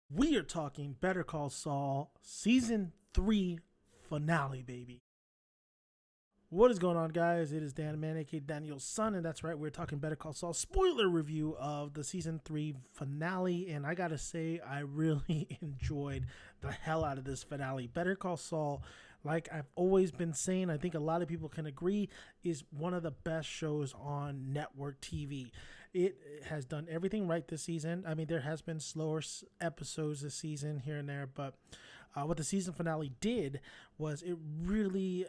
We are talking Better Call Saul Season 3 finale, baby. What is going on, guys? It is Dan Man, aka Daniel's son, and that's right, we're talking Better Call Saul spoiler review of the Season 3 finale. And I gotta say, I really enjoyed the hell out of this finale. Better Call Saul, like I've always been saying, I think a lot of people can agree, is one of the best shows on network TV. It has done everything right this season. I mean, there has been slower episodes this season here and there, but what the season finale did was it really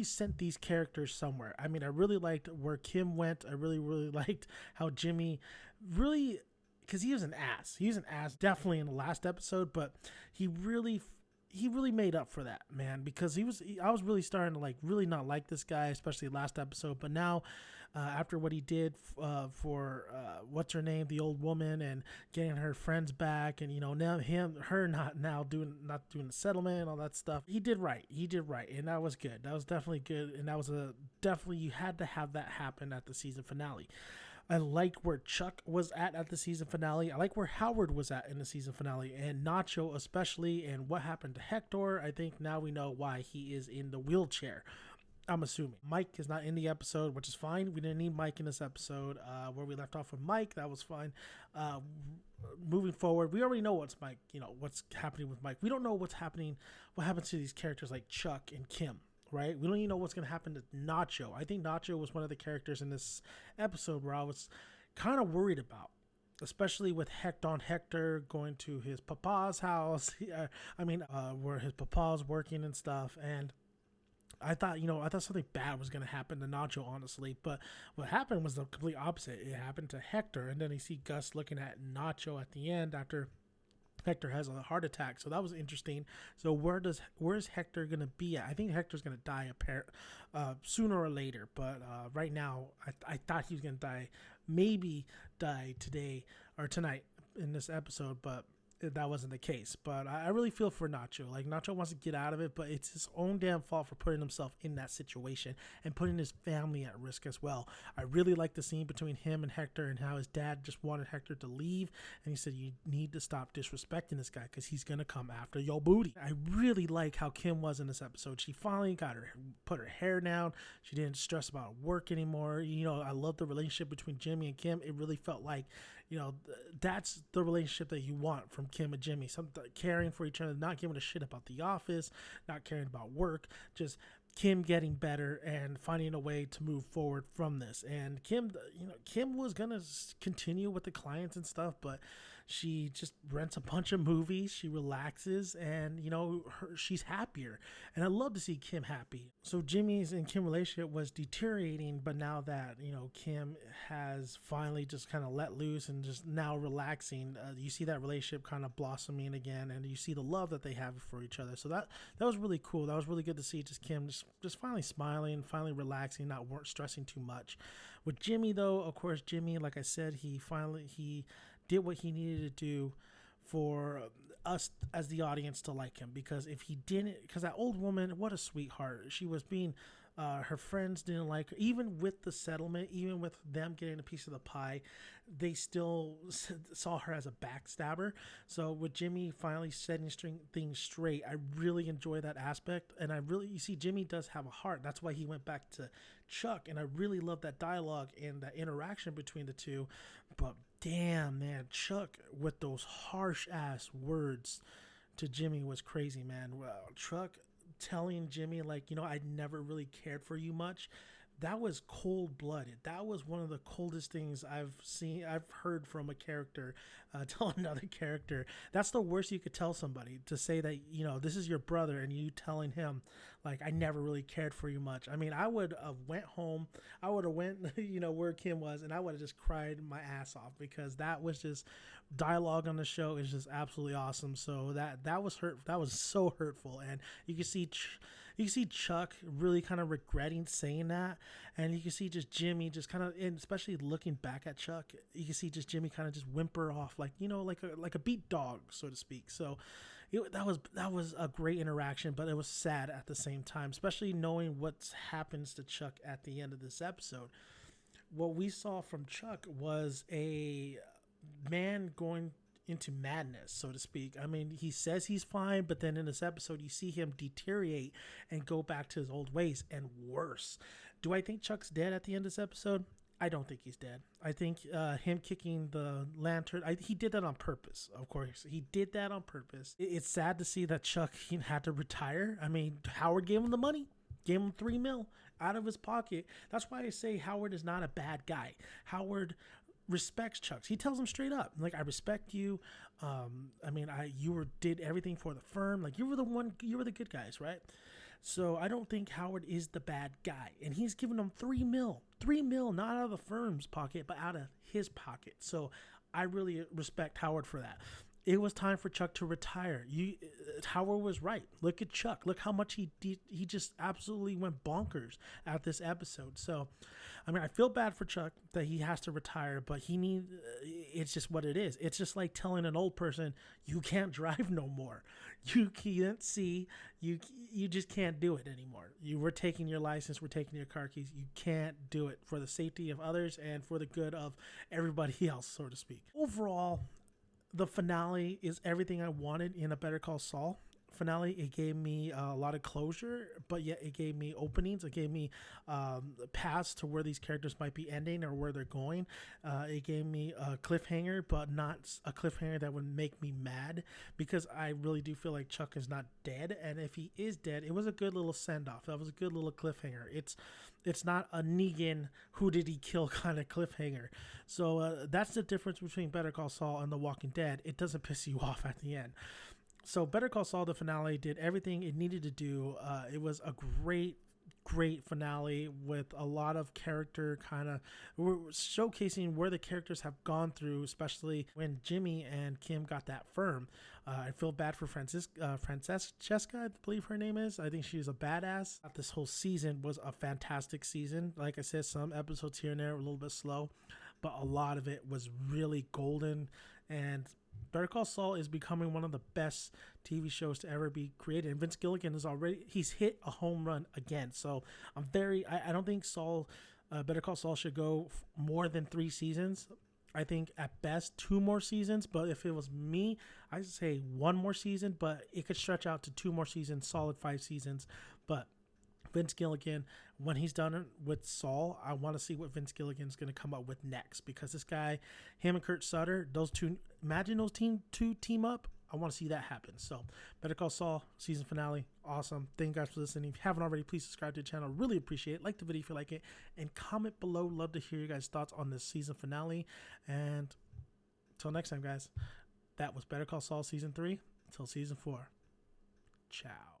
sent these characters somewhere. I mean, I really liked where Kim went. I really liked how Jimmy really, because he was an ass. He was an ass definitely in the last episode, but he really made up for that, man, because I was really starting to really not like this guy, especially last episode. But now, after what he did for what's her name, the old woman, and getting her friends back, and now her not doing the settlement and all that stuff, he did right, and that was good. That was definitely good, and that was definitely, you had to have that happen at the season finale. I liked where Chuck was at the season finale. I like where Howard was at in the season finale, and Nacho especially, and what happened to Hector. I think now we know why he is in the wheelchair. I'm assuming Mike is not in the episode, which is fine. We didn't need Mike in this episode. Where we left off with Mike, that was fine. Moving forward, we already know what's happening with Mike. We don't know what happens to these characters like Chuck and Kim. Right? We don't even know what's going to happen to Nacho. I think Nacho was one of the characters in this episode where I was kind of worried about, especially with Hector going to his papa's house. Where his papa's working and stuff. And I thought something bad was going to happen to Nacho, honestly. But what happened was the complete opposite. It happened to Hector. And then you see Gus looking at Nacho at the end after Hector has a heart attack, so that was interesting. So where's Hector gonna be at? I think Hector's gonna die sooner or later, but right now I thought he was gonna maybe die today or tonight in this episode, but that wasn't the case. But I really feel for Nacho. Like, Nacho wants to get out of it, but it's his own damn fault for putting himself in that situation and putting his family at risk as well. I really like the scene between him and Hector, and how his dad just wanted Hector to leave, and he said, you need to stop disrespecting this guy because he's gonna come after your booty. I really like how Kim was in this episode. She finally put her hair down. She didn't stress about work anymore. I love the relationship between Jimmy and Kim. It really felt like, that's the relationship that you want from Kim and Jimmy. Caring for each other, not giving a shit about the office, not caring about work, just Kim getting better and finding a way to move forward from this. And Kim was gonna continue with the clients and stuff, but she just rents a bunch of movies, she relaxes, and she's happier. And I love to see Kim happy. So Jimmy's and Kim relationship was deteriorating, but now that Kim has finally just kind of let loose and just now relaxing, you see that relationship kind of blossoming again, and you see the love that they have for each other. So that was really cool. That was really good to see, just Kim just finally smiling, finally relaxing, not stressing too much. With Jimmy, though, of course, Jimmy, like I said, he did what he needed to do for us as the audience to like him, because if he didn't, because that old woman, what a sweetheart. She was being her friends didn't like her, even with the settlement, even with them getting a piece of the pie, they still saw her as a backstabber. So with Jimmy finally setting things straight, I really enjoy that aspect. And you see, Jimmy does have a heart. That's why he went back to Chuck, and I really love that dialogue and that interaction between the two. But damn, man, Chuck with those harsh ass words to Jimmy was crazy, man. Well, Chuck telling Jimmy, I never really cared for you much. That was cold-blooded. That was one of the coldest things I've heard from a character tell another character. That's the worst you could tell somebody, to say that, this is your brother, and you telling him, I never really cared for you much. I mean, I would have went home. I would have went, where Kim was, and I would have just cried my ass off, because that was just dialogue on the show is just absolutely awesome. So that was that was so hurtful, and you can see Chuck really kind of regretting saying that, and you can see just Jimmy just kind of, and especially looking back at Chuck, you can see just Jimmy kind of just whimper off, like a beat dog, so to speak. So that was a great interaction, but it was sad at the same time, especially knowing what happens to Chuck at the end of this episode. What we saw from Chuck was a man going into madness, so to speak. I mean, he says he's fine, but then in this episode, you see him deteriorate and go back to his old ways and worse. Do I think Chuck's dead at the end of this episode? I don't think he's dead. I think him kicking the lantern, he did that on purpose, of course. He did that on purpose. It's sad to see that Chuck had to retire. I mean, Howard gave him the money, gave him $3 million out of his pocket. That's why I say Howard is not a bad guy. Howard respects Chuck. He tells him straight up, like, I respect you. I mean, did everything for the firm. Like, you were the good guys, right? So I don't think Howard is the bad guy. And he's giving him $3 million. $3 million, not out of the firm's pocket, but out of his pocket. So I really respect Howard for that. It was time for Chuck to retire. Howard was right. Look at Chuck. Look how much he did. He just absolutely went bonkers at this episode. So, I mean, I feel bad for Chuck that he has to retire, but it's just what it is. It's just like telling an old person, you can't drive no more. You can't see. You just can't do it anymore. We're taking your license. We're taking your car keys. You can't do it for the safety of others and for the good of everybody else, so to speak. Overall, the finale is everything I wanted in a Better Call Saul finale. It gave me a lot of closure, but yet it gave me openings. It gave me paths to where these characters might be ending or where they're going. It gave me a cliffhanger, but not a cliffhanger that would make me mad, because I really do feel like Chuck is not dead. And if he is dead, it was a good little send-off. That was a good little cliffhanger. It's not a Negan, who did he kill kind of cliffhanger. So that's the difference between Better Call Saul and The Walking Dead. It doesn't piss you off at the end. So Better Call Saul, the finale, did everything it needed to do. It was a great finale with a lot of character kind of showcasing where the characters have gone through, especially when Jimmy and Kim got that firm. I feel bad for Francesca, I believe her name is. I think she's a badass. This whole season was a fantastic season. Like I said, some episodes here and there were a little bit slow, but a lot of it was really golden. And Better Call Saul is becoming one of the best TV shows to ever be created. And Vince Gilligan he's hit a home run again. So I don't think Better Call Saul should go more than 3 seasons. I think at best 2 more seasons. But if it was me, I'd say 1 more season, but it could stretch out to 2 more seasons, solid 5 seasons. But Vince Gilligan, when he's done with Saul, I want to see what Vince Gilligan's going to come up with next, because this guy, him and Kurt Sutter, those two, imagine those two team up. I want to see that happen. So Better Call Saul season finale, awesome. Thank you guys for listening. If you haven't already, please subscribe to the channel. Really appreciate it. Like the video if you like it, and comment below. Love to hear you guys' thoughts on this season finale. And until next time, guys, that was Better Call Saul season 3. Until season 4, ciao.